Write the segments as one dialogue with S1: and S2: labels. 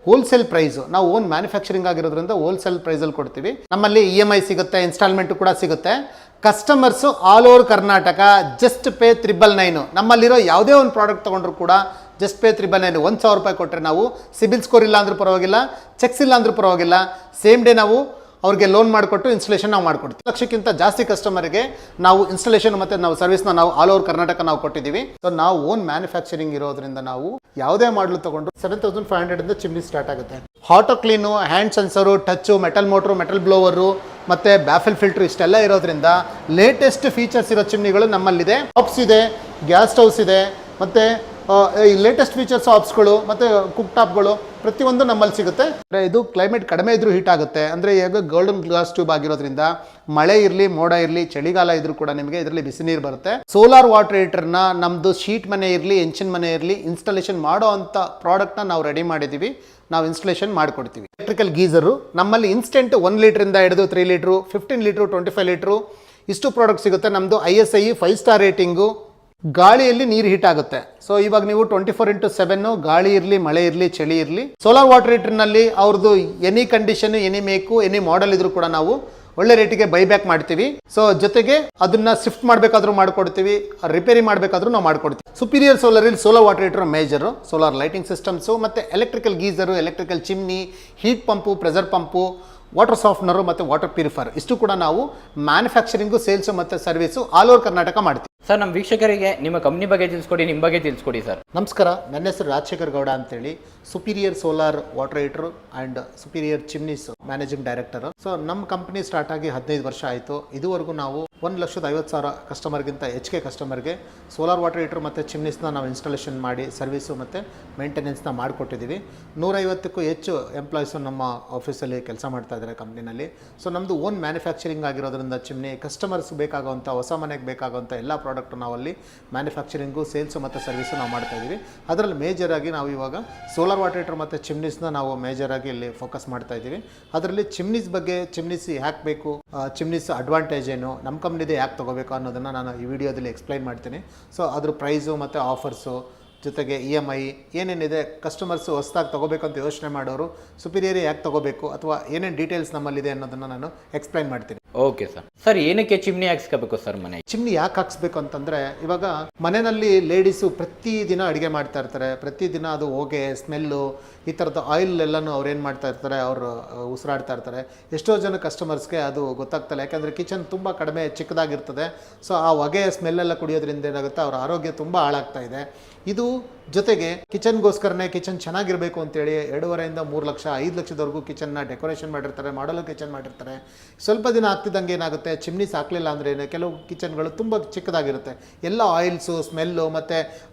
S1: Wholesale price. ನಾವು own manufacturing ಆಗಿರೋದ್ರಿಂದ wholesale ಪ್ರೈಸಲ್ಲಿ ಕೊಡ್ತೀವಿ. ನಮ್ಮಲ್ಲಿ EMI ಸಿಗುತ್ತೆ, ಇನ್ಸ್ಟಾಲ್ಮೆಂಟು ಕೂಡ ಸಿಗುತ್ತೆ. Customers all over Karnataka just pay 999. ನಮ್ಮಲ್ಲಿರೋ ಯಾವುದೇ ಒಂದು ಪ್ರಾಡಕ್ಟ್ ತೊಗೊಂಡ್ರು ಕೂಡ ಜಸ್ಟ್ ಪೇ 999. 1,000 ರೂಪಾಯಿ ಕೊಟ್ಟರೆ ನಾವು ಸಿಬಿಲ್ ಸ್ಕೋರ್ ಇಲ್ಲ ಅಂದ್ರೂ ಪರವಾಗಿಲ್ಲ, ಚೆಕ್ಸ್ ಇಲ್ಲ ಅಂದ್ರೂ ಪರವಾಗಿಲ್ಲ, ಸೇಮ್ ಡೇ ನಾವು ಅವ್ರಿಗೆ ಲೋನ್ ಮಾಡಿಕೊಟ್ಟು ಇನ್ಸ್ಟಾಲೇಷನ್ ನಾವು ಮಾಡಿಕೊಡ್ತೀವಿ. ಲಕ್ಷಕ್ಕಿಂತ ಜಾಸ್ತಿ ಕಸ್ಟಮರ್ಗೆ ನಾವು ಇನ್ಸ್ಟಾಲೇಷನ್ ಮತ್ತು ನಾವು ಸರ್ವಿಸ್ನ ನಾವು ಆಲ್ ಓವರ್ ಕರ್ನಾಟಕ ನಾವು ಕೊಟ್ಟಿದ್ದೀವಿ. ಸೊ ನಾವು ಓನ್ ಮ್ಯಾನುಫ್ಯಾಕ್ಚರಿಂಗ್ ಇರೋದ್ರಿಂದ ನಾವು ಯಾವುದೇ ಮಾಡಲು ತಗೊಂಡು 7,500 ಇಂದ ಚಿಮ್ನಿ ಸ್ಟಾರ್ಟ್ ಆಗುತ್ತೆ. Auto clean, hand sensor, touch, metal motor, metal blower ಮತ್ತು ಬ್ಯಾಫೆಲ್ ಫಿಲ್ಟ್ರು ಇಷ್ಟೆಲ್ಲ ಇರೋದ್ರಿಂದ ಲೇಟೆಸ್ಟ್ ಫೀಚರ್ಸ್ ಇರೋ ಚಿಮ್ನಿಗಳು ನಮ್ಮಲ್ಲಿದೆ. ಆಪ್ಸ್ ಇದೆ, ಗ್ಯಾಸ್ ಸ್ಟವ್ಸ್ ಇದೆ, ಮತ್ತು ಈ ಲೇಟೆಸ್ಟ್ ಫೀಚರ್ಸ್ ಆಪ್ಸ್ಗಳು ಮತ್ತು ಕುಕ್ ಟಾಪ್ಗಳು ಪ್ರತಿಯೊಂದು ನಮ್ಮಲ್ಲಿ ಸಿಗುತ್ತೆ. ಇದು ಕ್ಲೈಮೇಟ್ ಕಡಿಮೆ ಇದ್ರೂ ಹೀಟ್ ಆಗುತ್ತೆ. ಅಂದರೆ ಈಗ ಗೋಲ್ಡನ್ ಗ್ಲಾಸ್ ಟ್ಯೂಬ್ ಆಗಿರೋದ್ರಿಂದ ಮಳೆ ಇರಲಿ ಮೋಡ ಇರಲಿ ಚಳಿಗಾಲ ಇದ್ರೂ ಕೂಡ ನಿಮಗೆ ಇದರಲ್ಲಿ ಬಿಸಿ ನೀರು ಬರುತ್ತೆ. ಸೋಲಾರ್ ವಾಟರ್ ಹೀಟರ್ನ ನಮ್ಮದು ಶೀಟ್ ಮನೆ ಇರಲಿ ಎಂಚಿನ ಮನೆ ಇರಲಿ ಇನ್ಸ್ಟಾಲೇಷನ್ ಮಾಡೋ ಅಂಥ ಪ್ರಾಡಕ್ಟ್ನ ನಾವು ರೆಡಿ ಮಾಡಿದ್ದೀವಿ, ನಾವು ಇನ್ಸ್ಟಾಲೇಷನ್ ಮಾಡಿಕೊಡ್ತೀವಿ. ಎಲೆಕ್ಟ್ರಿಕಲ್ ಗೀಸರು ನಮ್ಮಲ್ಲಿ ಇನ್ಸ್ಟೆಂಟ್ 1 ಲೀಟ್ರಿಂದ ಹಿಡಿದು 3 ಲೀಟ್ರು, 15 ಲೀಟ್ರು, 25 ಲೀಟ್ರು ಇಷ್ಟು ಪ್ರಾಡಕ್ಟ್ ಸಿಗುತ್ತೆ. ನಮ್ಮದು ISI 5 ಸ್ಟಾರ್ ರೇಟಿಂಗು. ಗಾಳಿಯಲ್ಲಿ ನೀರು ಹೀಟ್ ಆಗುತ್ತೆ. ಸೊ ಇವಾಗ ನೀವು 24/7 ಗಾಳಿ ಇರಲಿ ಮಳೆ ಇರಲಿ ಚಳಿ ಇರಲಿ ಸೋಲಾರ್ ವಾಟರ್ ಹೀಟರ್ನಲ್ಲಿ ಅವ್ರದ್ದು any condition, any make, any model ಇದ್ರೂ ಕೂಡ ನಾವು ಒಳ್ಳೆ ರೇಟಿಗೆ ಬೈಬ್ಯಾಕ್ ಮಾಡ್ತೀವಿ. ಸೊ ಜೊತೆಗೆ ಅದನ್ನ ಶಿಫ್ಟ್ ಮಾಡಬೇಕಾದ್ರೂ ಮಾಡ್ಕೊಡ್ತೀವಿ, ರಿಪೇರಿ ಮಾಡಬೇಕಾದ್ರೂ ನಾವು ಮಾಡ್ಕೊಡ್ತೀವಿ. ಸುಪೀರಿಯರ್ ಸೋಲಾರಲ್ಲಿ ಸೋಲಾರ್ ವಾಟರ್ ಹೀಟರ್ ಮೇಜರು, ಸೋಲಾರ್ ಲೈಟಿಂಗ್ ಸಿಸ್ಟಮ್ಸು ಮತ್ತು electrical geyser, electrical chimney, heat pump, pressure pump, water softener ಮತ್ತು ವಾಟರ್ ಪ್ಯೂರಿಫೈರ್ ಇಷ್ಟು ಕೂಡ ನಾವು ಮ್ಯಾನುಫ್ಯಾಕ್ಚರಿಂಗು, ಸೇಲ್ಸು ಮತ್ತು ಸರ್ವಿಸು ಆಲ್ ಓವರ್ ಕರ್ನಾಟಕ ಮಾಡ್ತೀವಿ.
S2: ಸರ್, ನಮ್ಮ ವೀಕ್ಷಕರಿಗೆ ನಿಮ್ಮ ಕಂಪ್ನಿ ಬಗ್ಗೆ ತಿಳಿಸ್ಕೊಡಿ, ನಿಮ್ಮ ಬಗ್ಗೆ ತಿಳಿಸ್ಕೊಡಿ ಸರ್.
S1: ನಮಸ್ಕಾರ, ನನ್ನ ಹೆಸರು ರಾಜಶೇಖರ್ ಗೌಡ ಅಂತೇಳಿ, superior solar water heater and superior chimneys managing director. So ನಮ್ಮ ಕಂಪ್ನಿ ಸ್ಟಾರ್ಟ್ ಆಗಿ 15 ವರ್ಷ ಆಯಿತು. ಇದುವರೆಗೂ ನಾವು 1,50,000 ಕಸ್ಟಮರ್ಗಿಂತ ಹೆಚ್ಚಿಗೆ ಕಸ್ಟಮರ್ಗೆ ಸೋಲಾರ್ ವಾಟರ್ ಹೀಟರ್ ಮತ್ತು ಚಿಮ್ನೀಸ್ನ ನಾವು ಇನ್ಸ್ಟಾಲೇಷನ್ ಮಾಡಿ ಸರ್ವಿಸು ಮತ್ತು ಮೇಂಟೆನೆನ್ಸ್ನ ಮಾಡಿಕೊಟ್ಟಿದ್ದೀವಿ. 150ಕ್ಕೂ ಹೆಚ್ಚು ಎಂಪ್ಲಾಯೀಸು ನಮ್ಮ ಆಫೀಸಲ್ಲಿ ಕೆಲಸ ಮಾಡ್ತಾ ಇದ್ದಾರೆ ಕಂಪ್ನಿನಲ್ಲಿ. ಸೊ ನಮ್ಮದು ಓನ್ ಮ್ಯಾನುಫ್ಯಾಕ್ಚರಿಂಗ್ ಆಗಿರೋದ್ರಿಂದ ಚಿಮ್ನಿ ಕಸ್ಟಮರ್ಸ್ ಬೇಕಾಗುವಂಥ, ಹೊಸ ಮನೆಗೆ ಬೇಕಾಗುವಂಥ ಎಲ್ಲ ಪ್ರಾಡಕ್ಟ್ ನಾವಲ್ಲಿ ಮ್ಯಾನುಫ್ಯಾಕ್ಚರಿಂಗು, ಸೇಲ್ಸು ಮತ್ತು ಸರ್ವಿಸು ನಾವು ಮಾಡ್ತಾ ಇದ್ದೀವಿ. ಅದರಲ್ಲಿ ಮೇಜರಾಗಿ ನಾವು ಇವಾಗ ಸೋಲಾರ್ ವಾಟರ್ ಹೀಟರ್ ಮತ್ತು ಚಿಮ್ನೀಸ್ನ ನಾವು ಮೇಜರಾಗಿ ಇಲ್ಲಿ ಫೋಕಸ್ ಮಾಡ್ತಾ ಇದ್ದೀವಿ. ಅದರಲ್ಲಿ ಚಿಮ್ನೀಸ್ ಬಗ್ಗೆ, ಚಿಮ್ನೀಸ್ ಯಾಕೆ ಬೇಕು, ಚಿಮ್ನೀಸ್ ಅಡ್ವಾಂಟೇಜ್ ಏನು, ನಮ್ಮ ಕಂಪ್ನಿದೆ ಯಾಕೆ ತೊಗೋಬೇಕು ಅನ್ನೋದನ್ನು ನಾನು ಈ ವಿಡಿಯೋದಲ್ಲಿ ಎಕ್ಸ್ಪ್ಲೈನ್ ಮಾಡ್ತೀನಿ. ಸೊ ಅದ್ರ ಪ್ರೈಸು ಮತ್ತು ಆಫರ್ಸು ಜೊತೆಗೆ EMI ಏನೇನಿದೆ, ಕಸ್ಟಮರ್ಸು ಹೊಸದಾಗಿ ತೊಗೋಬೇಕಂತ ಯೋಚನೆ ಮಾಡೋರು ಸುಪೀರಿಯರ್ ಯಾಕೆ ತೊಗೋಬೇಕು ಅಥವಾ ಏನೇನು ಡೀಟೇಲ್ಸ್ ನಮ್ಮಲ್ಲಿದೆ ಅನ್ನೋದನ್ನು ನಾನು ಎಕ್ಸ್ಪ್ಲೈನ್ ಮಾಡ್ತೀನಿ.
S2: Okay sir. ಸರ್, ಏನಕ್ಕೆ ಚಿಮ್ನಿ ಹಾಕ್ಸ್ಕೋಬೇಕು ಸರ್ ಮನೆ?
S1: ಚಿಮ್ನಿ ಯಾಕೆ ಹಾಕ್ಸ್ಬೇಕು ಅಂತಂದರೆ, ಇವಾಗ ಮನೆಯಲ್ಲಿ ಲೇಡೀಸು ಪ್ರತಿದಿನ ಅಡುಗೆ ಮಾಡ್ತಾ ಇರ್ತಾರೆ. ಪ್ರತಿದಿನ ಅದು ಹೊಗೆ, ಸ್ಮೆಲ್ಲು, ಈ ಥರದ ಆಯಿಲ್ ಎಲ್ಲನೂ ಅವ್ರು ಏನು ಮಾಡ್ತಾ ಇರ್ತಾರೆ, ಅವರು ಉಸಿರಾಡ್ತಾ ಇರ್ತಾರೆ. ಎಷ್ಟೋ ಜನ ಕಸ್ಟಮರ್ಸ್ಗೆ ಅದು ಗೊತ್ತಾಗ್ತಲ್ಲ, ಯಾಕಂದರೆ ಕಿಚನ್ ತುಂಬ ಕಡಿಮೆ ಚಿಕ್ಕದಾಗಿರ್ತದೆ. ಸೊ ಆ ಹೊಗೆ ಸ್ಮೆಲ್ಲೆಲ್ಲ ಕುಡಿಯೋದ್ರಿಂದ ಏನಾಗುತ್ತೆ, ಅವ್ರ ಆರೋಗ್ಯ ತುಂಬ ಹಾಳಾಗ್ತಾ ಇದೆ. ಇದು ಜೊತೆಗೆ ಕಿಚನ್ಗೋಸ್ಕರನೇ, ಕಿಚನ್ ಚೆನ್ನಾಗಿರಬೇಕು ಅಂತೇಳಿ 2.5 3 ಲಕ್ಷ 5 ಲಕ್ಷದವರೆಗೂ ಕಿಚನ್ನ ಡೆಕೋರೇಷನ್ ಮಾಡಿರ್ತಾರೆ, ಮಾಡಲು ಕಿಚನ್ ಮಾಡಿರ್ತಾರೆ. ಸ್ವಲ್ಪ ದಿನ ಆಗ್ತಿದ್ದಂಗೆ ಏನಾಗುತ್ತೆ, ಚಿಮ್ನೀಸ್ ಹಾಕಲಿಲ್ಲ ಅಂದರೆ ಕೆಲವು ಕಿಚನ್ಗಳು ತುಂಬ ಚಿಕ್ಕದಾಗಿರುತ್ತೆ. ಎಲ್ಲ ಆಯಿಲ್ಸು, ಸ್ಮೆಲ್ಲು ಮತ್ತು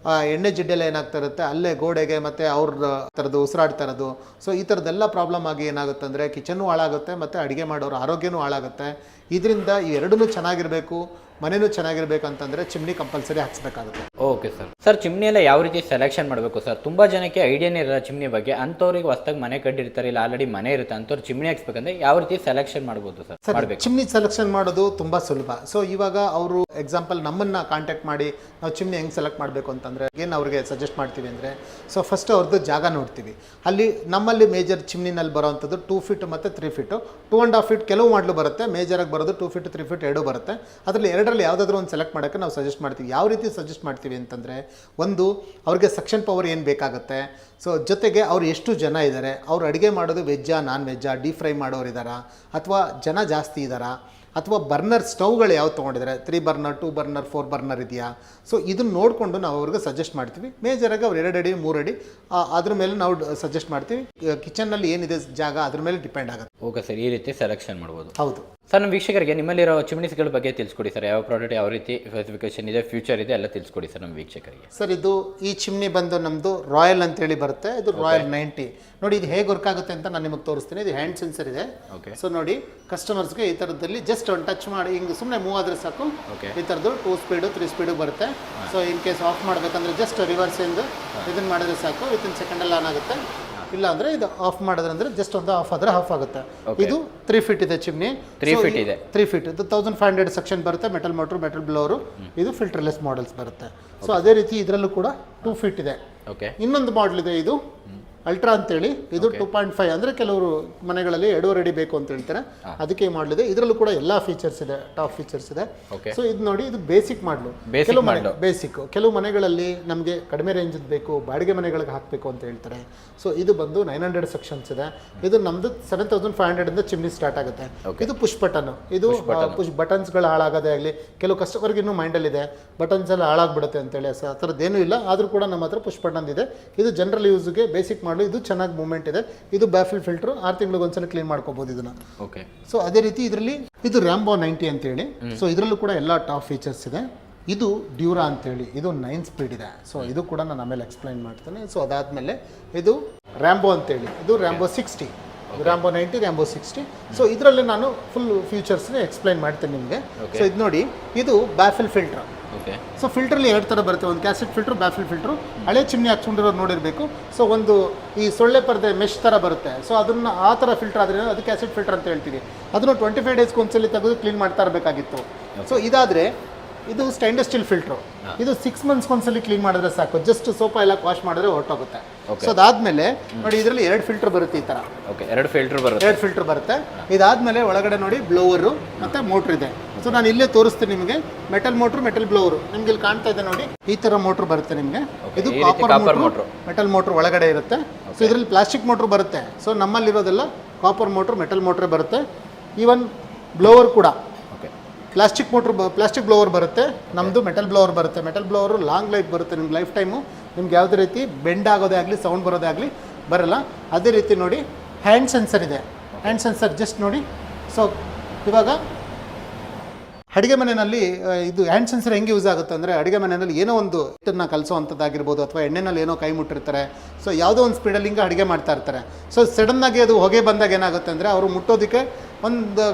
S1: ಎಣ್ಣೆ ಜಿಡ್ಡೆಲ್ಲ ಏನಾಗ್ತಾ ಇರುತ್ತೆ ಅಲ್ಲೇ ಗೋಡೆಗೆ, ಮತ್ತು ಅವ್ರ ಥರದ್ದು ಉಸಿರಾಡ್ತಾ ಇರೋದು. ಸೊ ಈ ಥರದ್ದೆಲ್ಲ ಪ್ರಾಬ್ಲಮ್ ಆಗಿ ಏನಾಗುತ್ತೆ ಅಂದರೆ ಕಿಚನ್ನು ಹಾಳಾಗುತ್ತೆ ಮತ್ತು ಅಡುಗೆ ಮಾಡೋರ ಆರೋಗ್ಯನೂ ಹಾಳಾಗುತ್ತೆ. ಇದರಿಂದ ಈ ಎರಡೂ ಚೆನ್ನಾಗಿರಬೇಕು, ಮನೆಯೂ ಚೆನ್ನಾಗಿರ್ಬೇಕಂತಂದರೆ ಚಿಮ್ನಿ ಕಂಪಲ್ಸರಿ ಹಾಕ್ಸ್ಬೇಕಾಗುತ್ತೆ.
S2: Okay sir. ಸರ್, ಚಿಮ್ನಿ ಎಲ್ಲ ಯಾವ ರೀತಿ ಸೆಲೆಕ್ಷನ್ ಮಾಡಬೇಕು ಸರ್? ತುಂಬ ಜನಕ್ಕೆ ಐಡಿಯಾನೇ ಇರಲ್ಲ ಚಿಮ್ನಿ ಬಗ್ಗೆ. ಅಂಥವ್ರಿಗೆ ಹೊಸದಾಗಿ ಮನೆ ಕಟ್ಟಿರ್ತಾರೆ, ಇಲ್ಲ ಆಲ್ರೆಡಿ ಮನೆ ಇರುತ್ತೆ, ಅಂಥವ್ರು ಚಿಮ್ನಿ ಹಾಕ್ಸ್ಬೇಕಂದ್ರೆ ಯಾವ ರೀತಿ ಸೆಲೆಕ್ಷನ್ ಮಾಡ್ಬೋದು ಸರ್? ಮಾಡಬೇಕು.
S1: ಚಿಮ್ನಿ ಸೆಲೆಕ್ಷನ್ ಮಾಡೋದು ತುಂಬ ಸುಲಭ. ಸೊ ಇವಾಗ ಅವರು ಎಕ್ಸಾಂಪಲ್ ನಮ್ಮನ್ನು ಕಾಂಟ್ಯಾಕ್ಟ್ ಮಾಡಿ ನಾವು ಚಿಮ್ನಿ ಹೆಂಗೆ ಸೆಲೆಕ್ಟ್ ಮಾಡಬೇಕು ಅಂತಂದರೆ ಏನು ಅವ್ರಿಗೆ ಸಜೆಸ್ಟ್ ಮಾಡ್ತೀವಿ ಅಂದರೆ, ಸೊ ಫಸ್ಟ್ ಅವ್ರದ್ದು ಜಾಗ ನೋಡ್ತೀವಿ. ಅಲ್ಲಿ ನಮ್ಮಲ್ಲಿ ಮೇಜರ್ ಚಿಮ್ನಿನಲ್ಲಿ ಬರೋವಂಥದ್ದು 2 ಫೀಟ್ ಮತ್ತು 3 ಫೀಟು, 2.5 ಫೀಟ್ ಕೆಲವು ಮಾಡಲು ಬರುತ್ತೆ. ಮೇಜರಾಗಿ ಬರೋದು 2 ಫೀಟ್ 3 ಫೀಟ್ ಎರಡೂ ಬರುತ್ತೆ. ಅದರಲ್ಲಿ ಎರಡರಲ್ಲಿ ಯಾವುದಾದ್ರೂ ಒಂದು ಸೆಲೆಕ್ಟ್ ಮಾಡೋಕ್ಕೆ ನಾವು ಸಜೆಸ್ಟ್ ಮಾಡ್ತೀವಿ. ಯಾವ ರೀತಿ ಸಜೆಸ್ಟ್ ಮಾಡ್ತೀವಿ ಅಂತಂದರೆ, ಒಂದು ಅವ್ರಿಗೆ ಸಕ್ಷನ್ ಪವರ್ ಏನು ಬೇಕಾಗುತ್ತೆ, ಸೊ ಜೊತೆಗೆ ಅವ್ರು ಎಷ್ಟು ಜನ ಇದ್ದಾರೆ, ಅವ್ರು ಅಡುಗೆ ಮಾಡೋದು ವೆಜ್ಜಾ ನಾನ್ ವೆಜ್ಜಾ, ಡೀಪ್ ಫ್ರೈ ಮಾಡೋರು ಇದ್ದಾರಾ, ಅಥವಾ ಜನ ಜಾಸ್ತಿ ಇದ್ದಾರಾ, ಅಥವಾ ಬರ್ನರ್ ಸ್ಟವ್ಗಳು ಯಾವ್ದು ತೊಗೊಂಡಿದ್ದಾರೆ, 3 ಬರ್ನರ್ 2 ಬರ್ನರ್ 4 ಬರ್ನರ್ ಇದೆಯಾ. ಸೊ ಇದನ್ನು ನೋಡಿಕೊಂಡು ನಾವು ಅವ್ರಿಗೆ ಸಜೆಸ್ಟ್ ಮಾಡ್ತೀವಿ. ಮೇಜರಾಗಿ ಅವ್ರು 2 ಅಡಿ 3 ಅಡಿ ಅದ್ರ ಮೇಲೆ ನಾವು ಸಜೆಸ್ಟ್ ಮಾಡ್ತೀವಿ. ಕಿಚನ್ನಲ್ಲಿ ಏನಿದೆ ಜಾಗ ಅದ್ರ ಮೇಲೆ ಡಿಪೆಂಡ್ ಆಗುತ್ತೆ.
S2: ಓಕೆ ಸರ್, ಈ ರೀತಿ ಸೆಲೆಕ್ಷನ್ ಮಾಡ್ಬೋದು.
S1: ಹೌದು
S2: ಸರ್, ನಮ್ಮ ವೀಕ್ಷಕರಿಗೆ ನಿಮ್ಮಲ್ಲಿರೋ ಚಿಮ್ನೀಸ್ಗಳ ಬಗ್ಗೆ ತಿಳಿಸ್ಕೊಡಿ ಸರ್. ಯಾವ ಪ್ರಾಡಕ್ಟ್ ಯಾವ ರೀತಿ ಸ್ಪೆಸಿಫಿಕೇಶನ್ ಇದೆ, ಫ್ಯೂಚರ್ ಇದೆ, ಎಲ್ಲ ತಿಳಿಸ್ಕೊಡಿ ಸರ್ ನಮ್ಮ ವೀಕ್ಷಕರಿಗೆ.
S1: ಸರ್, ಇದು ಈ ಚಿಮ್ನಿ ಬಂದು ನಮ್ಮದು ರಾಯಲ್ ಅಂತೇಳಿ ಬರುತ್ತೆ. ಇದು ರಾಯಲ್ 90. ನೋಡಿ, ಇದು ಹೇಗೆ ವರ್ಕ್ ಆಗುತ್ತೆ ಅಂತ ನಾನು ನಿಮಗೆ ತೋರಿಸ್ತೀನಿ. ಇದು ಹ್ಯಾಂಡ್ ಸೆನ್ಸರ್ ಇದೆ.
S2: ಓಕೆ.
S1: ಸೊ ನೋಡಿ, ಕಸ್ಟಮರ್ಸ್ಗೆ ಈ ಥರದಲ್ಲಿ ಜಸ್ಟ್ ಒಂದು ಟಚ್ ಮಾಡಿ ಹಿಂಗೆ ಸುಮ್ಮನೆ ಮೂವ್ ಆದರೆ ಸಾಕು.
S2: ಓಕೆ.
S1: ಈ ಥರದ್ದು 2 ಸ್ಪೀಡು 3 ಸ್ಪೀಡು ಬರುತ್ತೆ. ಸೊ ಇನ್ ಕೇಸ್ ಆಫ್ ಮಾಡಬೇಕಂದ್ರೆ ಜಸ್ಟ್ ರಿವರ್ಸಿಂದ ಇದನ್ನು ಮಾಡಿದ್ರೆ ಸಾಕು, ವಿತಿನ್ ಸೆಕೆಂಡಲ್ಲಿ ಆನ್ ಆಗುತ್ತೆ. ಇಲ್ಲ ಅಂದರೆ ಇದು ಆಫ್ ಮಾಡಿದ್ರೆ ಜಸ್ಟ್ ಒಂದು ಆಫ್ ಆದರೆ ಆಫ್ ಆಗುತ್ತೆ. ಇದು 3 ಫೀಟ್ ಇದೆ ಚಿಮ್ನಿ.
S2: 3 ಫೀಟ್ ಇದೆ.
S1: 3 ಫೀಟ್ ಇದು 1500 ಸೆಕ್ಷನ್ ಬರುತ್ತೆ. ಮೆಟಲ್ ಮೋಟ್ರು, ಮೆಟಲ್ ಬ್ಲೋರು, ಇದು ಫಿಲ್ಟರ್ಲೆಸ್ ಮಾಡೆಲ್ಸ್ ಬರುತ್ತೆ. ಸೊ ಅದೇ ರೀತಿ ಇದರಲ್ಲೂ ಕೂಡ 2 ಫೀಟ್ ಇದೆ.
S2: ಓಕೆ.
S1: ಇನ್ನೊಂದು ಮಾಡಲ್ ಇದೆ, ಇದು ಅಲ್ಟ್ರಾ ಅಂತೇಳಿ ಇದು 2.5 ಅಂದರೆ ಕೆಲವರು ಮನೆಗಳಲ್ಲಿ 2.5 ಅಡಿ ಬೇಕು ಅಂತ ಹೇಳ್ತಾರೆ, ಅದಕ್ಕೆ ಈ ಮಾಡಲ್ ಇದೆ. ಇದರಲ್ಲೂ ಕೂಡ ಎಲ್ಲ ಫೀಚರ್ಸ್ ಇದೆ, ಟಾಪ್ ಫೀಚರ್ಸ್ ಇದೆ. ಸೊ ಇದು ನೋಡಿ, ಇದು ಬೇಸಿಕ್ ಮಾಡಲು. ಕೆಲವು ಮನೆ ಬೇಸಿಕ್, ಕೆಲವು ಮನೆಗಳಲ್ಲಿ ನಮಗೆ ಕಡಿಮೆ ರೇಂಜ್ ಬೇಕು, ಬಾಡಿಗೆ ಮನೆಗಳಿಗೆ ಹಾಕಬೇಕು ಅಂತ ಹೇಳ್ತಾರೆ. ಸೊ ಇದು ಬಂದು 900 ಸೆಕ್ಷನ್ಸ್ ಇದೆ. ಇದು ನಮ್ದು 7500 ಇಂದ ಚಿಮ್ನಿ ಸ್ಟಾರ್ಟ್ ಆಗುತ್ತೆ. ಇದು ಪುಷ್ ಬಟನ್, ಇದು ಪುಷ್ ಬಟನ್ಸ್ಗಳು ಹಾಳಾಗೋದೇ ಆಗಲಿ, ಕೆಲವು ಕಸ್ಟಮರ್ಗೆ ಇನ್ನೂ ಮೈಂಡಲ್ಲಿ ಇದೆ ಬಟನ್ಸ್ ಎಲ್ಲ ಹಾಳಾಗ್ಬಿಡುತ್ತೆ ಅಂತೇಳಿ. ಆ ಥರದ್ದೇನೂ ಇಲ್ಲ, ಆದರೂ ಕೂಡ ನಮ್ಮ ಹತ್ರ ಪುಷ್ ಬಟನ್ ಇದೆ. ಇದು ಜನರಲ್ ಯೂಸ್ಗೆ ಬೇಸಿಕ್ ಮಾಡಲು. ಇದು ಚೆನ್ನಾಗಿ ಮೂವ್ಮೆಂಟ್ ಇದೆ. ಇದು ಬ್ಯಾಫಿಲ್ ಫಿಲ್ಟರ್ 6 ತಿಂಗಳಿಗೆ ಒಂದ್ಸಲ ಕ್ಲೀನ್ ಮಾಡ್ಕೋಬಹುದು ಇದನ್ನ. ಸೊ ಅದೇ ರೀತಿ ಇದರಲ್ಲಿ ಇದು ರ್ಯಾಂಬೋ 90 ಅಂತೇಳಿ. ಸೊ ಇದರಲ್ಲೂ ಕೂಡ ಎಲ್ಲ ಟಾಪ್ ಫೀಚರ್ಸ್ ಇದೆ. ಇದು ಡ್ಯೂರಾ ಅಂತೇಳಿ, ಇದು 9 ಸ್ಪೀಡ್ ಇದೆ. ಸೊ ಇದು ಕೂಡ ನಾನು ಆಮೇಲೆ ಎಕ್ಸ್ಪ್ಲೈನ್ ಮಾಡ್ತೇನೆ. ಸೊ ಅದಾದಮೇಲೆ ಇದು ರ್ಯಾಂಬೋ ಅಂತೇಳಿ, ಇದು ರ್ಯಾಂಬೋ 60, ರ್ಯಾಂಬೋ 90, ರ್ಯಾಂಬೋ 60. ಸೊ ಇದರಲ್ಲಿ ನಾನು ಫುಲ್ ಫೀಚರ್ಸ್ನ ಎಕ್ಸ್ಪ್ಲೈನ್ ಮಾಡ್ತೇನೆ ನಿಮಗೆ. ಸೊ ಇದು ನೋಡಿ, ಇದು ಬ್ಯಾಫಿಲ್ ಫಿಲ್ಟರ್. ಸೊ ಫಿಲ್ಟ್ರಲ್ಲಿ 2 ಥರ ಬರುತ್ತೆ, ಒಂದು ಕ್ಯಾಸೆಟ್ ಫಿಲ್ಟ್ರು, ಬ್ಯಾಫಿಲ್ ಫಿಲ್ಟ್ರು. ಹಳೆ ಚಿಮ್ನಿ ಹಾಕ್ಸ್ಕೊಂಡಿರೋರು ನೋಡಿರಬೇಕು. ಸೊ ಒಂದು ಈ ಸೊಳ್ಳೆ ಪರದೆ ಮೆಶ್ ಥರ ಬರುತ್ತೆ. ಸೊ ಅದನ್ನು ಆ ಥರ ಫಿಲ್ಟರ್ ಆದರೆ ಅದು ಕ್ಯಾಸೆಟ್ ಫಿಲ್ಟರ್ ಅಂತ ಹೇಳ್ತೀವಿ. ಅದನ್ನು 25 ಡೇಸ್ಗೆ ಒಂದ್ಸಲಿ ತೆಗೆದು ಕ್ಲೀನ್ ಮಾಡ್ತಾ ಇರಬೇಕಾಗಿತ್ತು. ಸೊ ಇದಾದರೆ ಇದು ಸ್ಟೈನ್ಲೆಸ್ ಸ್ಟೀಲ್ ಫಿಲ್ಟ್ರು. ಇದು 6 ಮಂತ್ಸ್ಗೆ ಒಂದ್ಸಲಿ ಕ್ಲೀನ್ ಮಾಡಿದ್ರೆ ಸಾಕು, ಜಸ್ಟ್ ಸೋಪ ಎಲ್ಲ ವಾಶ್ ಮಾಡಿದ್ರೆ ಹೊರಟೋಗುತ್ತೆ. ಸೊ ಅದಾದಮೇಲೆ ನೋಡಿ, ಇದರಲ್ಲಿ 2 ಫಿಲ್ಟರ್ ಬರುತ್ತೆ ಈ ಥರ.
S2: 2 ಫಿಲ್ಟರ್ ಬರುತ್ತೆ. ಇದಾದಮೇಲೆ ಒಳಗಡೆ ನೋಡಿ ಬ್ಲೋವರು ಮತ್ತು ಮೋಟ್ರ್ ಇದೆ. ಸೊ ನಾನು ಇಲ್ಲೇ ತೋರಿಸ್ತೀನಿ ನಿಮಗೆ. ಮೆಟಲ್ ಮೋಟ್ರು, ಮೆಟಲ್ ಬ್ಲೋವರು ನಿಮ್ಗೆ ಇಲ್ಲಿ ಕಾಣ್ತಾ ಇದೆ ನೋಡಿ, ಈ ಥರ ಮೋಟ್ರ್ ಬರುತ್ತೆ ನಿಮಗೆ. ಇದು ಕಾಪರ್ ಮೋಟ್ರು, ಮೆಟಲ್ ಮೋಟ್ರ್ ಒಳಗಡೆ ಇರುತ್ತೆ. ಸೊ ಇದರಲ್ಲಿ ಪ್ಲಾಸ್ಟಿಕ್ ಮೋಟ್ರ್ ಬರುತ್ತೆ. ಸೊ ನಮ್ಮಲ್ಲಿರೋದೆಲ್ಲ ಕಾಪರ್ ಮೋಟ್ರ್, ಮೆಟಲ್ ಮೋಟ್ರೇ ಬರುತ್ತೆ. ಈವನ್ ಬ್ಲೋವರ್ ಕೂಡ ಪ್ಲಾಸ್ಟಿಕ್ ಬ್ಲೋವರ್ ಬರುತ್ತೆ. ನಮ್ಮದು ಮೆಟಲ್ ಬ್ಲೋವರ್ ಬರುತ್ತೆ. ಮೆಟಲ್ ಬ್ಲೋವರು ಲಾಂಗ್ ಲೈಫ್ ಬರುತ್ತೆ, ನಿಮ್ಗೆ ಲೈಫ್ ಟೈಮು. ನಿಮ್ಗೆ ಯಾವುದೇ ರೀತಿ ಬೆಂಡ್ ಆಗೋದೇ ಆಗಲಿ, ಸೌಂಡ್ ಬರೋದೇ ಆಗಲಿ ಬರಲ್ಲ. ಅದೇ ರೀತಿ ನೋಡಿ, ಹ್ಯಾಂಡ್ ಸೆನ್ಸರ್ ಇದೆ. ಹ್ಯಾಂಡ್ ಸೆನ್ಸರ್ ಜಸ್ಟ್ ನೋಡಿ. ಸೊ ಇವಾಗ ಅಡುಗೆ ಮನೆಯಲ್ಲಿ ಇದು ಹ್ಯಾಂಡ್ ಸೆನ್ಸರ್ ಹೆಂಗೆ ಯೂಸ್ ಆಗುತ್ತೆ ಅಂದರೆ, ಅಡುಗೆ ಮನೆಯಲ್ಲಿ ಏನೋ ಒಂದು ಹಿಟ್ಟನ್ನು ಕಲಿಸೋವಂಥದ್ದಾಗಿರ್ಬೋದು, ಅಥವಾ ಎಣ್ಣೆನಲ್ಲಿ ಏನೋ ಕೈ ಮುಟ್ಟಿರ್ತಾರೆ. ಸೊ ಯಾವುದೋ ಒಂದು ಸ್ಪೀಡಲ್ಲಿ ಹಿಂಗೆ ಅಡುಗೆ ಮಾಡ್ತಾ ಇರ್ತಾರೆ. ಸೊ ಸಡನ್ನಾಗಿ ಅದು ಹೊಗೆ ಬಂದಾಗ ಏನಾಗುತ್ತೆ ಅಂದರೆ, ಅವರು ಮುಟ್ಟೋದಕ್ಕೆ ಒಂದು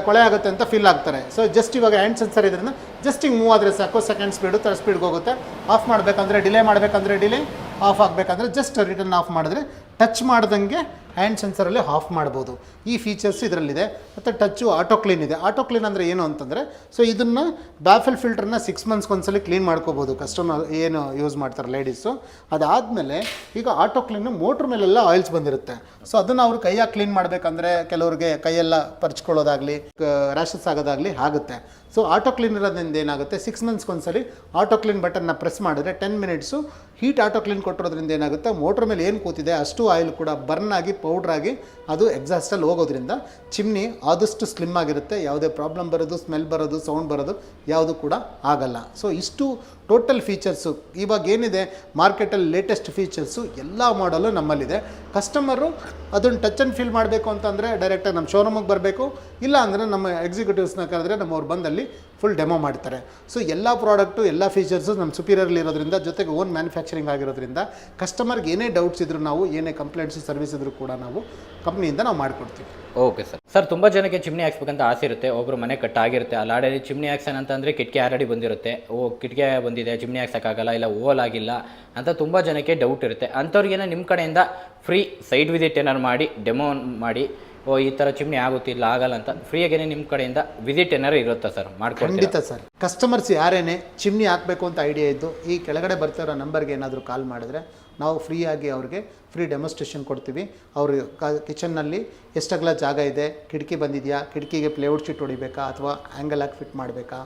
S2: ಕೊಳೆ ಆಗುತ್ತೆ ಅಂತ ಫೀಲ್ ಆಗ್ತಾರೆ. ಸೊ ಜಸ್ಟ್ ಇವಾಗ ಹ್ಯಾಂಡ್ ಸೆನ್ಸರ್ ಇದರಿಂದ ಜಸ್ಟ್ ಹಿಂಗೆ ಮೂವ್ ಆದರೆ ಸಾಕು, ಸೆಕೆಂಡ್ ಸ್ಪೀಡು ಥರ್ಡ್ ಸ್ಪೀಡ್ಗೆ ಹೋಗುತ್ತೆ. ಆಫ್ ಮಾಡಬೇಕಂದ್ರೆ ಡಿಲೇ ಮಾಡಬೇಕಂದ್ರೆ ಡಿಲೇ, ಆಫ್ ಆಗಬೇಕಂದ್ರೆ ಜಸ್ಟ್ ರಿಟರ್ನ್ ಆಫ್ ಮಾಡಿದ್ರೆ ಟಚ್ ಮಾಡ್ದಂಗೆ ಹ್ಯಾಂಡ್ ಸೆನ್ಸರಲ್ಲಿ ಆಫ್ ಮಾಡ್ಬೋದು. ಈ ಫೀಚರ್ಸ್ ಇದರಲ್ಲಿದೆ. ಮತ್ತು ಟಚ್ಚು ಆಟೋ ಕ್ಲೀನ್ ಇದೆ. ಆಟೋ ಕ್ಲೀನ್ ಅಂದರೆ ಏನು ಅಂತಂದರೆ, ಸೊ ಇದನ್ನು ಬ್ಯಾಫಿಲ್ ಫಿಲ್ಟರ್ನ 6 ಮಂತ್ಸ್ಗೆ ಒಂದ್ಸಲಿ ಕ್ಲೀನ್ ಮಾಡ್ಕೋಬೋದು ಕಸ್ಟಮರ್ ಏನು ಯೂಸ್ ಮಾಡ್ತಾರೆ ಲೇಡೀಸು. ಅದಾದಮೇಲೆ ಈಗ ಆಟೋ ಕ್ಲೀನು ಮೋಟ್ರ್ ಮೇಲೆಲ್ಲ ಆಯಿಲ್ಸ್ ಬಂದಿರುತ್ತೆ. ಸೊ ಅದನ್ನು ಅವರು ಕೈಯಾಗಿ ಕ್ಲೀನ್ ಮಾಡಬೇಕಂದ್ರೆ ಕೆಲವ್ರಿಗೆ ಕೈಯೆಲ್ಲ ಪರ್ಚ್ಕೊಳ್ಳೋದಾಗಲಿ, ರ್ಯಾಷಸ್ ಆಗೋದಾಗಲಿ ಆಗುತ್ತೆ. ಸೊ ಆಟೋ ಕ್ಲೀನ್ ಇರೋದ್ರಿಂದ ಏನಾಗುತ್ತೆ, 6 ಮಂತ್ಸ್ಗೆ ಒಂದ್ಸಲಿ ಆಟೋ ಕ್ಲೀನ್ ಬಟನ್ನ ಪ್ರೆಸ್ ಮಾಡಿದ್ರೆ 10 ಮಿನಿಟ್ಸು ಹೀಟ್ ಆಟೋ ಕ್ಲೀನ್ ಕೊಟ್ಟಿರೋದ್ರಿಂದ ಏನಾಗುತ್ತೆ, ಮೋಟ್ರ್ ಮೇಲೆ ಏನು ಕೂತಿದೆ ಅಷ್ಟು ಆಯಿಲ್ ಕೂಡ ಬರ್ನ್ ಆಗಿ ಪೌಡ್ರಾಗಿ ಅದು ಎಕ್ಸಾಸ್ಟಲ್ಲಿ ಹೋಗೋದ್ರಿಂದ ಚಿಮ್ನಿ ಆದಷ್ಟು ಸ್ಲಿಮ್ ಆಗಿರುತ್ತೆ. ಯಾವುದೇ ಪ್ರಾಬ್ಲಮ್ ಬರೋದು, ಸ್ಮೆಲ್ ಬರೋದು, ಸೌಂಡ್ ಬರೋದು ಯಾವುದು ಕೂಡ ಆಗಲ್ಲ. ಸೊ ಇಷ್ಟು ಟೋಟಲ್ ಫೀಚರ್ಸು ಇವಾಗ ಏನಿದೆ ಮಾರ್ಕೆಟಲ್ಲಿ ಲೇಟೆಸ್ಟ್ ಫೀಚರ್ಸು ಎಲ್ಲ ಮಾಡಲು ನಮ್ಮಲ್ಲಿದೆ. ಕಸ್ಟಮರು ಅದನ್ನು ಟಚ್ ಆ್ಯಂಡ್ ಫೀಲ್ ಮಾಡಬೇಕು ಅಂತಂದರೆ ಡೈರೆಕ್ಟಾಗಿ ನಮ್ಮ ಶೋರೂಮಿಗೆ ಬರಬೇಕು, ಇಲ್ಲ ಅಂದರೆ ನಮ್ಮ ಎಕ್ಸಿಕ್ಯೂಟಿವ್ಸ್ನ ಕರೆದ್ರೆ ನಮ್ಮವ್ರು ಬಂದಲ್ಲಿ ಫುಲ್ ಡೆಮೋ ಮಾಡ್ತಾರೆ. ಸೊ ಎಲ್ಲ ಪ್ರಾಡಕ್ಟು, ಎಲ್ಲ ಫೀಚರ್ಸು ನಮ್ಮ ಸುಪೀರಿಯರ್ಲಿ ಇರೋದ್ರಿಂದ, ಜೊತೆಗೆ ಓನ್ ಮ್ಯಾನುಫ್ಯಾಕ್ಚರಿಂಗ್ ಆಗಿರೋದ್ರಿಂದ ಕಸ್ಟಮರ್ಗೆ ಏನೇ ಡೌಟ್ಸ್ ಇದ್ದರೂ ನಾವು, ಏನೇ ಕಂಪ್ಲೇಂಟ್ಸ್ ಸರ್ವಿಸ್ ಇದ್ದರೂ ಕೂಡ ನಾವು ಕಂಪ್ನಿಯಿಂದ ನಾವು ಮಾಡಿಕೊಡ್ತೀವಿ. ಓಕೆ ಸರ್, ತುಂಬ ಜನಕ್ಕೆ ಚಿಮ್ನಿ ಹಾಕ್ಸ್ಬೇಕಂತ ಆಸೆ ಇರುತ್ತೆ. ಒಬ್ಬರು ಮನೆ ಕಟ್ಟಾಗಿರುತ್ತೆ, ಆಲ್ರೆಡಿ ಚಿಮ್ನಿ ಹಾಕ್ಸೋಣ ಅಂತಂದರೆ ಕಿಟಕಿ ಆಲ್ರೆಡಿ ಬಂದಿರುತ್ತೆ. ಕಿಟಕಿ ಬಂದಿದೆ, ಚಿಮ್ನಿ ಹಾಕ್ಸೋಕ್ಕಾಗಲ್ಲ, ಇಲ್ಲ ಓಲ್ ಆಗಿಲ್ಲ ಅಂತ ತುಂಬ ಜನಕ್ಕೆ ಡೌಟ್ ಇರುತ್ತೆ. ಅಂಥವ್ರಿಗೇನೋ ನಿಮ್ಮ ಕಡೆಯಿಂದ ಫ್ರೀ ಸೈಟ್ ವಿಸಿಟ್ ಏನಾರು ಮಾಡಿ ಡೆಮೋ ಮಾಡಿ, ಈ ಥರ ಚಿಮ್ನಿ ಆಗುತ್ತಿಲ್ಲ, ಆಗಲ್ಲ ಅಂತ ಫ್ರೀಯಾಗೇನೆ ನಿಮ್ಮ ಕಡೆಯಿಂದ ವಿಸಿಟ್ ಏನಾರು ಇರುತ್ತಾ ಸರ್? ಮಾಡ್ಕೊಡ್ತೀರಾ?
S1: ಖಂಡಿತ ಸರ್. ಕಸ್ಟಮರ್ಸ್ ಯಾರೇನೇ ಚಿಮ್ನಿ ಹಾಕಬೇಕು ಅಂತ ಐಡಿಯಾ ಇದ್ದು ಈ ಕೆಳಗಡೆ ಬರ್ತಿರೋ ನಂಬರ್ಗೆ ಏನಾದರೂ ಕಾಲ್ ಮಾಡಿದ್ರೆ ನಾವು ಫ್ರೀಯಾಗಿ ಅವ್ರಿಗೆ ಫ್ರೀ ಡೆಮೋಸ್ಟ್ರೇಷನ್ ಕೊಡ್ತೀವಿ. ಅವರು ಕಿಚನ್ನಲ್ಲಿ ಎಷ್ಟಗಲ ಜಾಗ ಇದೆ, ಕಿಟಕಿ ಬಂದಿದೆಯಾ, ಕಿಟಕಿಗೆ ಪ್ಲೇವುಡ್ ಶೀಟ್ ಹೊಡಿಬೇಕಾ, ಅಥವಾ ಆ್ಯಂಗಲ್ ಹಾಕಿ ಫಿಟ್ ಮಾಡಬೇಕಾ,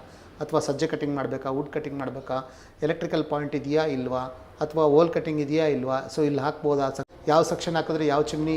S1: ಅಥವಾ ಸಜ್ಜೆ ಕಟಿಂಗ್ ಮಾಡಬೇಕಾ, ವುಡ್ ಕಟಿಂಗ್ ಮಾಡಬೇಕಾ, ಎಲೆಕ್ಟ್ರಿಕಲ್ ಪಾಯಿಂಟ್ ಇದೆಯಾ ಇಲ್ವಾ, ಅಥವಾ ಓಲ್ ಕಟಿಂಗ್ ಇದೆಯಾ ಇಲ್ವಾ, ಸೊ ಇಲ್ಲಿ ಹಾಕ್ಬೋದಾ, ಯಾವ ಸೆಕ್ಷನ್ ಹಾಕಿದ್ರೆ ಯಾವ ಚಿಮ್ನಿ,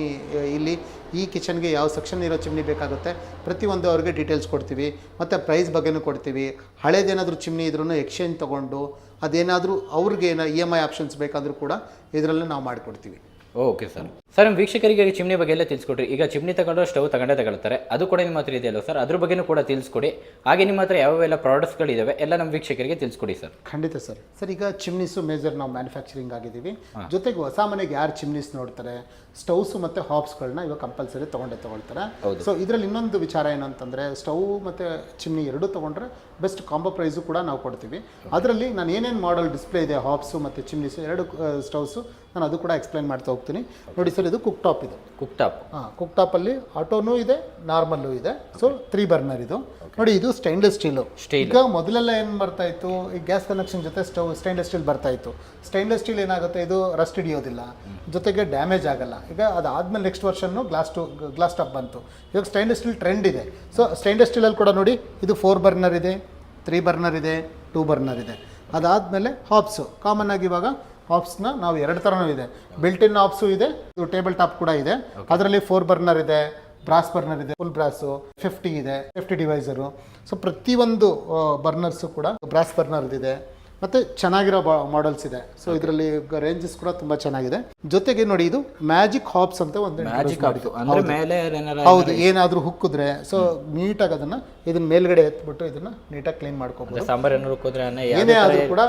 S1: ಇಲ್ಲಿ ಈ ಕಿಚನ್ಗೆ ಯಾವ ಸೆಕ್ಷನ್ ಇರೋ ಚಿಮ್ನಿ ಬೇಕಾಗುತ್ತೆ, ಪ್ರತಿಯೊಂದು ಅವ್ರಿಗೆ ಡೀಟೇಲ್ಸ್ ಕೊಡ್ತೀವಿ. ಮತ್ತು ಪ್ರೈಸ್ ಬಗ್ಗೆನೂ ಕೊಡ್ತೀವಿ. ಹಳೇದೇನಾದರೂ ಚಿಮ್ನಿ ಇದ್ರೂ ಎಕ್ಸ್ಚೇಂಜ್ ತೊಗೊಂಡು ಅದೇನಾದರೂ ಅವ್ರಿಗೆ EMI ಆಪ್ಷನ್ಸ್ ಬೇಕಾದರೂ ಕೂಡ ಇದರಲ್ಲೇ ನಾವು ಮಾಡಿಕೊಡ್ತೀವಿ.
S2: Okay sir. ನಮ್ಮ ವೀಕ್ಷಕರಿಗೆ ಚಿಮ್ನಿ ಬಗ್ಗೆ ಎಲ್ಲ ತಿಳಿಸ್ಕೊಡ್ರಿ. ಈಗ ಚಿಮ್ನಿ ತಗೊಂಡ್ರೆ ಸ್ಟವ್ ತಗೊಳ್ತಾರೆ, ಅದು ಕೂಡ ನಿಮ್ಮ ಹತ್ರ ಇದೆಯಲ್ಲ ಸರ್, ಅದ್ರ ಬಗ್ಗೆನೂ ಕೂಡ ತಿಳಿಸ್ಕೊಡಿ. ಹಾಗೆ ನಿಮ್ಮ ಹತ್ರ ಯಾವೆಲ್ಲ ಪ್ರಾಡಕ್ಟ್ಸ್ಗಳಿದ್ದಾವೆ ಎಲ್ಲ ನಮ್ಮ ವೀಕ್ಷಕರಿಗೆ ತಿಳಿಸ್ಕೊಡಿ ಸರ್.
S1: ಖಂಡಿತ ಸರ್. ಈಗ ಚಿಮ್ನೀಸು ಮೇಜರ್ ನಾವು ಮ್ಯಾನುಫ್ಯಾಕ್ಚರಿಂಗ್ ಆಗಿದ್ದೀವಿ. ಜೊತೆಗೆ ಹೊಸ ಮನೆಗೆ ಯಾರು ಚಿಮ್ನೀಸ್ ನೋಡ್ತಾರೆ, ಸ್ಟವ್ಸು ಮತ್ತು ಹಾಬ್ಸ್ಗಳನ್ನ ಇವಾಗ ಕಂಪಲ್ಸರಿ ತೊಗೊಳ್ತಾರೆ. ಸೊ ಇದರಲ್ಲಿ ಇನ್ನೊಂದು ವಿಚಾರ ಏನಂತಂದರೆ, ಸ್ಟವ್ ಮತ್ತು ಚಿಮ್ನಿ ಎರಡೂ ತೊಗೊಂಡ್ರೆ ಬೆಸ್ಟ್ ಕಾಂಬೋ ಪ್ರೈಸು ಕೂಡ ನಾವು ಕೊಡ್ತೀವಿ. ಅದರಲ್ಲಿ ನಾನು ಏನೇನು ಮಾಡಲ್ ಡಿಸ್ಪ್ಲೇ ಇದೆ, ಹಾಬ್ಸು ಮತ್ತು ಚಿಮ್ನೀಸು ಎರಡು ಸ್ಟವ್ಸು
S2: ನಾನು ಅದು ಕೂಡ ಎಕ್ಸ್ಪ್ಲೈನ್ ಮಾಡ್ತಾ ಹೋಗ್ತೀನಿ. ನೋಡಿ ಸರ್, ಇದು ಕುಕ್ ಟಾಪ್ ಇದೆ.
S3: Cook top.
S2: ಹಾಂ, ಕುಕ್ ಟಾಪಲ್ಲಿ ಆಟೋನೂ ಇದೆ, ನಾರ್ಮಲ್ಲು ಇದೆ. ಸೊ 3 ಬರ್ನರ್ ಇದು. ನೋಡಿ, ಇದು ಸ್ಟೈನ್ಲೆಸ್ ಸ್ಟೀಲು. ಈಗ ಮೊದಲೆಲ್ಲ ಏನು ಬರ್ತಾ ಇತ್ತು, ಈ ಗ್ಯಾಸ್ ಕನೆಕ್ಷನ್ ಜೊತೆ ಸ್ಟೈನ್ಲೆಸ್ ಸ್ಟೀಲ್ ಬರ್ತಾ ಇತ್ತು. ಸ್ಟೈನ್ಲೆಸ್ ಸ್ಟೀಲ್ ಏನಾಗುತ್ತೆ, ಇದು ರಸ್ಟ್ ಹಿಡಿಯೋದಿಲ್ಲ, ಜೊತೆಗೆ ಡ್ಯಾಮೇಜ್ ಆಗಲ್ಲ. ಈಗ ಅದಾದಮೇಲೆ ನೆಕ್ಸ್ಟ್ ವರ್ಷನ್ನು ಗ್ಲಾಸ್ ಟಾಪ್ ಬಂತು. ಇವಾಗ ಸ್ಟೈನ್ಲೆಸ್ ಸ್ಟೀಲ್ ಟ್ರೆಂಡ್ ಇದೆ. ಸೊ ಸ್ಟೈನ್ಲೆಸ್ ಸ್ಟೀಲಲ್ಲಿ ಕೂಡ ನೋಡಿ, ಇದು 4 ಬರ್ನರ್ ಇದೆ, 3 ಬರ್ನರ್ ಇದೆ, 2 ಬರ್ನರ್ ಇದೆ. ಅದಾದಮೇಲೆ ಹಾಬ್ಸು ಕಾಮನ್ ಆಗಿ ಇವಾಗ ಹಾಬ್ಸ್ನ ನಾವು 2 ಥರನೂ ಇದೆ. ಬಿಲ್ಟ್ ಇನ್ ಹಾಬ್ಸು ಇದೆ, ಇದು ಟೇಬಲ್ ಟಾಪ್ ಕೂಡ ಇದೆ. ಅದರಲ್ಲಿ 4 ಬರ್ನರ್ ಇದೆ, ಬ್ರಾಸ್ ಬರ್ನರ್ ಇದೆ, ಫುಲ್ ಬ್ರಾಸು 50 ಇದೆ, 50 ಡಿವೈಸರು. ಸೊ ಪ್ರತಿಯೊಂದು ಬರ್ನರ್ಸು ಕೂಡ ಬ್ರಾಸ್ ಬರ್ನರ್ ಇದೆ. ಮತ್ತು ಚೆನ್ನಾಗಿರೋ ಮಾಡೆಲ್ಸ್ ಇದೆ. ಸೊ ಇದರಲ್ಲಿ ರೇಂಜಸ್ ಕೂಡ ತುಂಬ ಚೆನ್ನಾಗಿದೆ. ಜೊತೆಗೆ ನೋಡಿ, ಇದು ಮ್ಯಾಜಿಕ್ ಹಾಬ್ಸ್ ಅಂತ ಒಂದು ಹೌದು, ಏನಾದರೂ ಹುಕ್ಕಿದ್ರೆ ಸೊ ನೀಟಾಗಿ ಇದನ್ನ ಮೇಲ್ಗಡೆ ಎತ್ಬಿಟ್ಟು ಇದನ್ನ ನೀಟಾಗಿ ಕ್ಲೀನ್ ಮಾಡ್ಕೋಬಹುದು. ಏನೇ ಆದರೂ ಕೂಡ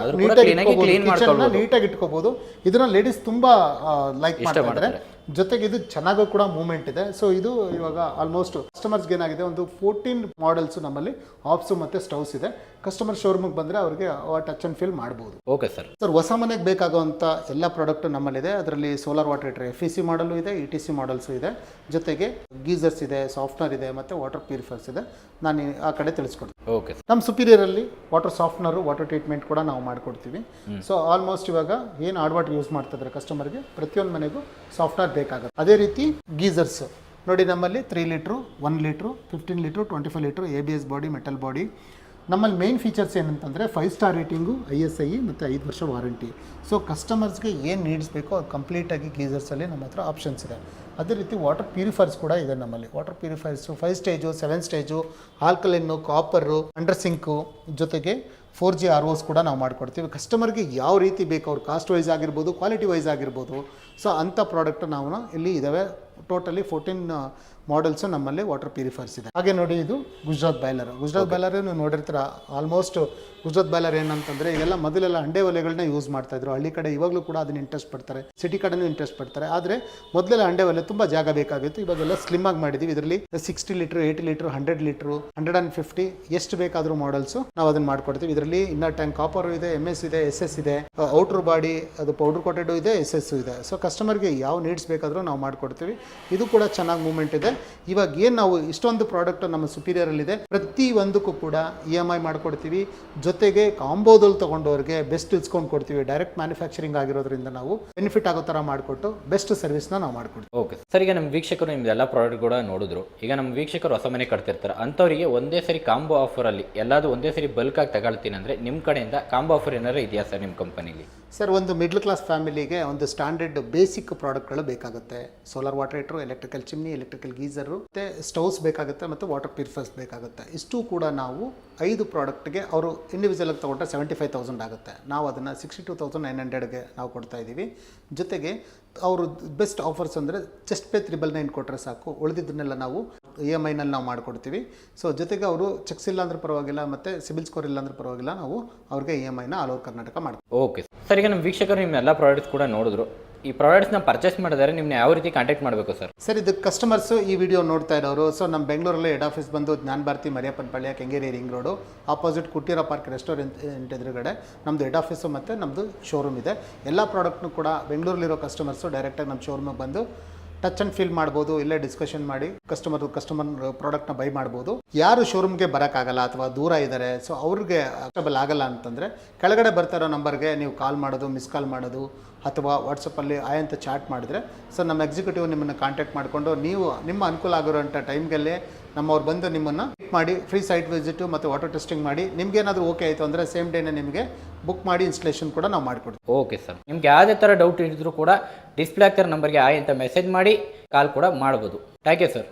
S2: ನೀಟಾಗಿ ಇಟ್ಕೋಬಹುದು. ಇದನ್ನ ಲೇಡೀಸ್ ತುಂಬಾ ಲೈಕ್ ಮಾಡ್ತಾರೆ. ಜೊತೆಗೆ ಇದು ಚೆನ್ನಾಗೂ ಕೂಡ ಮೂವ್ಮೆಂಟ್ ಇದೆ. ಸೊ ಇದು ಇವಾಗ ಆಲ್ಮೋಸ್ಟ್ ಕಸ್ಟಮರ್ಸ್ಗೆ ಏನಾಗಿದೆ, ಒಂದು 14 ಮಾಡೆಲ್ಸ್ ನಮ್ಮಲ್ಲಿ ಆಪ್ಸು ಮತ್ತು ಸ್ಟವ್ಸ್ ಇದೆ. ಕಸ್ಟಮರ್ ಶೋರೂಮ್ಗೆ ಬಂದರೆ ಅವರಿಗೆ ಟಚ್ ಆ್ಯಂಡ್ ಫೀಲ್ ಮಾಡ್ಬೋದು.
S3: Okay sir.
S2: ಹೊಸ ಮನೆಗೆ ಬೇಕಾಗುವಂಥ ಎಲ್ಲ ಪ್ರಾಡಕ್ಟು ನಮ್ಮಲ್ಲಿದೆ. ಅದರಲ್ಲಿ ಸೋಲಾರ್ ವಾಟರ್ ಹೀಟರ್ FEC ಮಾಡಲು ಇದೆ, ETC ಮಾಡಲ್ಸು ಇದೆ. ಜೊತೆಗೆ ಗೀಸರ್ಸ್ ಇದೆ, ಸಾಫ್ಟ್ನರ್ ಇದೆ, ಮತ್ತು ವಾಟರ್ ಪ್ಯೂರಿಫೈರ್ಸ್ ಇದೆ. ನಾನು ಆ ಕಡೆ ತಿಳಿಸ್ಕೊಡ್ತೀನಿ.
S3: ಓಕೆ.
S2: ನಮ್ಮ ಸುಪೀರಿಯರಲ್ಲಿ ವಾಟರ್ ಸಾಫ್ಟ್ನರು, ವಾಟರ್ ಟ್ರೀಟ್ಮೆಂಟ್ ಕೂಡ ನಾವು ಮಾಡಿಕೊಡ್ತೀವಿ. ಸೊ ಆಲ್ಮೋಸ್ಟ್ ಇವಾಗ ಏನು ಹಾರ್ಡ್ ವಾಟರ್ ಯೂಸ್ ಮಾಡ್ತಿದ್ರೆ ಕಸ್ಟಮರ್ಗೆ ಪ್ರತಿಯೊಂದು ಮನೆಗೂ ಸಾಫ್ಟ್ನರ್ ಬೇಕಾಗುತ್ತೆ. ಅದೇ ರೀತಿ ಗೀಸರ್ಸ್ ನೋಡಿ, ನಮ್ಮಲ್ಲಿ 3 litre, 1 litre, 15 litre, 25 litre, ABS body, metal body. ನಮ್ಮಲ್ಲಿ ಮೇನ್ ಫೀಚರ್ಸ್ ಏನಂತಂದರೆ 5 ಸ್ಟಾರ್ ರೇಟಿಂಗು, ISI ಮತ್ತು 5 ವರ್ಷ ವಾರಂಟಿ. ಸೊ ಕಸ್ಟಮರ್ಸ್ಗೆ ಏನು ನೀಡ್ಸ್ ಬೇಕೋ ಅದು ಕಂಪ್ಲೀಟಾಗಿ ಗೀಸರ್ಸಲ್ಲಿ ನಮ್ಮ ಹತ್ರ ಆಪ್ಷನ್ಸ್ ಇದೆ. ಅದೇ ರೀತಿ ವಾಟರ್ ಪ್ಯೂರಿಫೈರ್ಸ್ ಕೂಡ ಇದೆ ನಮ್ಮಲ್ಲಿ. Water purifiers 5 stage, 7 stage, alkaline, copper, under sink, ಜೊತೆಗೆ 4G ROs ಕೂಡ ನಾವು ಮಾಡಿಕೊಡ್ತೀವಿ. ಕಸ್ಟಮರ್ಗೆ ಯಾವ ರೀತಿ ಬೇಕು, ಅವ್ರ ಕಾಸ್ಟ್ ವೈಸ್ ಆಗಿರ್ಬೋದು, ಕ್ವಾಲಿಟಿ ವೈಸ್ ಆಗಿರ್ಬೋದು. ಸೊ ಅಂಥ ಪ್ರಾಡಕ್ಟ್ ನಾವು ಇಲ್ಲಿ ಇದ್ದಾವೆ. ಟೋಟಲಿ 14 ಮಾಡೆಲ್ಸು ನಮ್ಮಲ್ಲಿ ವಾಟರ್ ಪ್ಯೂರಿಫೈರ್ಸ್ ಇದೆ. ಹಾಗೆ ನೋಡಿ, ಇದು ಗುಜರಾತ್ ಬಾಯ್ಲರ್. ಗುಜರಾತ್ ಬಾಯ್ಲರ್ ನೀವು ನೋಡಿರ್ತೀರ. ಆಲ್ಮೋಸ್ಟ್ ಗುಜರಾತ್ ಬಾಯ್ಲರ್ ಏನಂತಂದರೆ, ಈಗೆಲ್ಲ ಮೊದಲೆಲ್ಲ ಹಂಡೆ ಒಲೆಗಳನ್ನ ಯೂಸ್ ಮಾಡ್ತಾಯಿದ್ರು. ಹಳ್ಳಿ ಕಡೆ ಇವಾಗಲೂ ಕೂಡ ಅದನ್ನ ಇಂಟ್ರೆಸ್ಟ್ ಪಡ್ತಾರೆ, ಸಿಟಿ ಕಡೆನೂ ಇಂಟ್ರೆಸ್ಟ್ ಪಡ್ತಾರೆ. ಆದರೆ ಮೊದಲೆಲ್ಲ ಹಂಡೆ ಒಲೆ ತುಂಬ ಜಾಗ ಬೇಕಾಗಿತ್ತು. ಇವಾಗೆಲ್ಲ ಸ್ಲಿಮ್ ಆಗಿ ಮಾಡಿದ್ದೀವಿ. ಇದರಲ್ಲಿ 60 ಲೀಟ್ರ್, 80 ಲೀಟ್ರ್, 100 ಲೀಟ್ರು, 150 ಎಷ್ಟು ಬೇಕಾದರೂ ಮಾಡೆಲ್ಸು ನಾವು ಅದನ್ನು ಮಾಡ್ಕೊಡ್ತೀವಿ. ಇದರಲ್ಲಿ ಇನ್ನರ್ ಟ್ಯಾಂಕ್ ಕಾಪರು ಇದೆ, MS ಇದೆ, SS ಇದೆ, ಔಟ್ರ್ ಬಾಡಿ ಅದು ಪೌಡ್ರ್ ಕೋಟೆಡು ಇದೆ, SS ಇದೆ. ಸೊ ಕಸ್ಟಮರ್ಗೆ ಯಾವ ನೀಡ್ಸ್ ಬೇಕಾದರೂ ನಾವು ಮಾಡಿಕೊಡ್ತೀವಿ. ಇದು ಕೂಡ ಚೆನ್ನಾಗಿ ಮೂವ್ಮೆಂಟ್ ಇದೆ. ಇವಾಗ ಏನು ನಾವು ಇಷ್ಟೊಂದು ಪ್ರಾಡಕ್ಟ್ ನಮ್ಮ ಸುಪೀರಿಯರಲ್ಲಿದೆ, ಪ್ರತಿ ಒಂದಕ್ಕೂ ಕೂಡ EMI ಮಾಡಿಕೊಡ್ತೀವಿ. ಜೊತೆಗೆ ಕಾಂಬೋದಲ್ಲಿ ತೊಗೊಂಡವ್ರಿಗೆ ಬೆಸ್ಟ್ ಡಿಸ್ಕೌಂಟ್ ಕೊಡ್ತೀವಿ. ಡೈರೆಕ್ಟ್ ಮ್ಯಾನುಫ್ಯಾಕ್ಚರಿಂಗ್ ಆಗಿರೋದ್ರಿಂದ ನಾವು ಬೆನಿಫಿಟ್ ಆಗೋ ಥರ ಮಾಡಿಕೊಟ್ಟು ಬೆಸ್ಟ್ ಸರ್ವಿಸ್ನ ನಾವು ಮಾಡಿಕೊಡ್ತೀವಿ.
S3: Okay sir. ಈಗ ನಮ್ಮ ವೀಕ್ಷಕರು ನಿಮ್ದೆಲ್ಲ ಪ್ರಾಡಕ್ಟ್ ಕೂಡ ನೋಡಿದ್ರು. ಈಗ ನಮ್ಮ ವೀಕ್ಷಕರು ಹೊಸ ಮನೆ ಕಟ್ತಿರ್ತಾರೆ, ಅಂಥವರಿಗೆ ಒಂದೇ ಸರಿ ಕಾಂಬೋ ಆಫರಲ್ಲಿ ಎಲ್ಲಾದರೂ ಒಂದೇ ಸರಿ ಬಲ್ಕಾಗಿ ತಗೊಳ್ತೀನಿ ಅಂದರೆ ನಿಮ್ಮ ಕಡೆಯಿಂದ ಕಾಂಬೋ ಆಫರ್ ಏನಾರು ಇದೆಯಾ ಸರ್ ನಿಮ್ಮ ಕಂಪನಿಲಿ?
S2: ಸರ್, ಒಂದು ಮಿಡ್ಲ್ ಕ್ಲಾಸ್ ಫ್ಯಾಮಿಲಿಗೆ ಒಂದು ಸ್ಟ್ಯಾಂಡರ್ಡ್ ಬೇಸಿಕ್ ಪ್ರಾಡಕ್ಟ್ಗಳು ಬೇಕಾಗುತ್ತೆ. Solar water heater, electrical chimney, electrical geyser, ಮತ್ತು ಸ್ಟವ್ಸ್ ಬೇಕಾಗುತ್ತೆ, ಮತ್ತು ವಾಟರ್ ಪ್ಯೂರಿಫೈರ್ಸ್ ಬೇಕಾಗುತ್ತೆ. ಇಷ್ಟು ಕೂಡ ನಾವು 5 ಪ್ರಾಡಕ್ಟ್ಗೆ ಅವರು ಇಂಡಿವಿಜುವಲಾಗಿ ತೊಗೊಂಡ್ರೆ 75,000 ಆಗುತ್ತೆ. ನಾವು ಅದನ್ನು 62,900ಗೆ ನಾವು ಕೊಡ್ತಾ ಇದ್ದೀವಿ. ಜೊತೆಗೆ ಅವರು ಬೆಸ್ಟ್ ಆಫರ್ಸ್ ಅಂದರೆ ಜಸ್ಟ್ ಪೇ 999 ಕೊಟ್ಟರೆ ಸಾಕು. ಉಳಿದಿದ್ದನ್ನೆಲ್ಲ ನಾವು EMIನಲ್ಲಿ ನಾವು ಮಾಡಿಕೊಡ್ತೀವಿ. ಸೊ ಜೊತೆಗೆ ಅವರು ಚೆಕ್ಸ್ ಇಲ್ಲ ಅಂದ್ರೆ ಪರವಾಗಿಲ್ಲ, ಮತ್ತು ಸಿಬಿಲ್ ಸ್ಕೋರ್ ಇಲ್ಲ ಅಂದ್ರೆ ಪರವಾಗಿಲ್ಲ, ನಾವು ಅವ್ರಿಗೆ EMIನ ಆಲ್ ಓವರ್ ಕರ್ನಾಟಕ ಮಾಡ್ತೀವಿ.
S3: Okay sir. ಈಗ ನಮ್ಮ ವೀಕ್ಷಕರು ನಿಮ್ಮ ಎಲ್ಲ ಪ್ರಾಡಕ್ಟ್ಸ್ ಕೂಡ ನೋಡಿದ್ರು. ಈ ಪ್ರಾಡಕ್ಟ್ಸ್ನ ಪರ್ಚೇಸ್ ಮಾಡಿದರೆ ನಿಮ್ಮನ್ನ ಯಾವ ರೀತಿ ಕಾಂಟ್ಯಾಕ್ಟ್ ಮಾಡಬೇಕು ಸರ್?
S2: ಸರ್, ಇದು ಕಸ್ಟಮರ್ಸು ಈ ವಿಡಿಯೋ ನೋಡ್ತಾ ಇರೋರು, ಸೊ ನಮ್ಮ ಬೆಂಗಳೂರಲ್ಲಿ ಹೆಡ್ ಆಫೀಸ್ ಬಂದು Jnana Bharathi, Mariyappanapalya, Kengeri ring road, opposite Kuteera park restaurant ಎದುರುಗಡೆ ನಮ್ಮದು ಹೆಡ್ ಆಫೀಸು ಮತ್ತು ನಮ್ಮದು ಶೋರೂಮ್ ಇದೆ. ಎಲ್ಲ ಪ್ರಾಡಕ್ಟ್ನು ಕೂಡ ಬೆಂಗಳೂರಲ್ಲಿರೋ ಕಸ್ಟಮರ್ಸು ಡೈರೆಕ್ಟಾಗಿ ನಮ್ಮ ಶೋರೂಮಿಗೆ ಬಂದು ಟಚ್ ಆ್ಯಂಡ್ ಫೀಲ್ ಮಾಡ್ಬೋದು. ಇಲ್ಲೇ ಡಿಸ್ಕಷನ್ ಮಾಡಿ ಕಸ್ಟಮರ್ ಪ್ರಾಡಕ್ಟ್ನ ಬೈ ಮಾಡ್ಬೋದು. ಯಾರು ಶೋರೂಮ್ಗೆ ಬರೋಕ್ಕಾಗಲ್ಲ ಅಥವಾ ದೂರ ಇದ್ದಾರೆ, ಸೊ ಅವ್ರಿಗೆ ಅಕ್ಸೆಬಲ್ ಆಗಲ್ಲ ಅಂತಂದರೆ ಕೆಳಗಡೆ ಬರ್ತಾ ಇರೋ ನಂಬರ್ಗೆ ನೀವು ಕಾಲ್ ಮಾಡೋದು, ಮಿಸ್ ಕಾಲ್ ಮಾಡೋದು, ಅಥವಾ ವಾಟ್ಸಪ್ಪಲ್ಲಿ ಅಂತ ಚಾಟ್ ಮಾಡಿದ್ರೆ ಸೊ ನಮ್ಮ ಎಕ್ಸಿಕ್ಯೂಟಿವ್ ನಿಮ್ಮನ್ನು ಕಾಂಟ್ಯಾಕ್ಟ್ ಮಾಡಿಕೊಂಡು ನೀವು ನಿಮ್ಮ ಅನುಕೂಲ ಆಗಿರೋಂಥ ಟೈಮ್ಗಲ್ಲೇ ನಮ್ಮವ್ರು ಬಂದು ನಿಮ್ಮನ್ನು ಪಿಕ್ ಮಾಡಿ ಫ್ರೀ ಸೈಟ್ ವಿಸಿಟು ಮತ್ತು ವಾಟರ್ ಟೆಸ್ಟಿಂಗ್ ಮಾಡಿ ನಿಮ್ಗೇನಾದರೂ ಓಕೆ ಆಯಿತು ಅಂದರೆ ಸೇಮ್ ಡೇನೇ ನಿಮಗೆ ಬುಕ್ ಮಾಡಿ ಇನ್ಸ್ಟಾಲೇಷನ್ ಕೂಡ ನಾವು ಮಾಡಿಕೊಡ್ತೀವಿ.
S3: Okay sir. ನಿಮ್ಗೆ ಯಾವುದೇ ಥರ ಡೌಟ್ ಇದ್ದರೂ ಕೂಡ ಡಿಸ್ಪ್ಲೇ ಆಗ್ತಿರೋ ನಂಬರ್ಗೆ ಅಂತ ಮೆಸೇಜ್ ಮಾಡಿ ಕಾಲ್ ಕೂಡ ಮಾಡ್ಬೋದು. Thank you sir.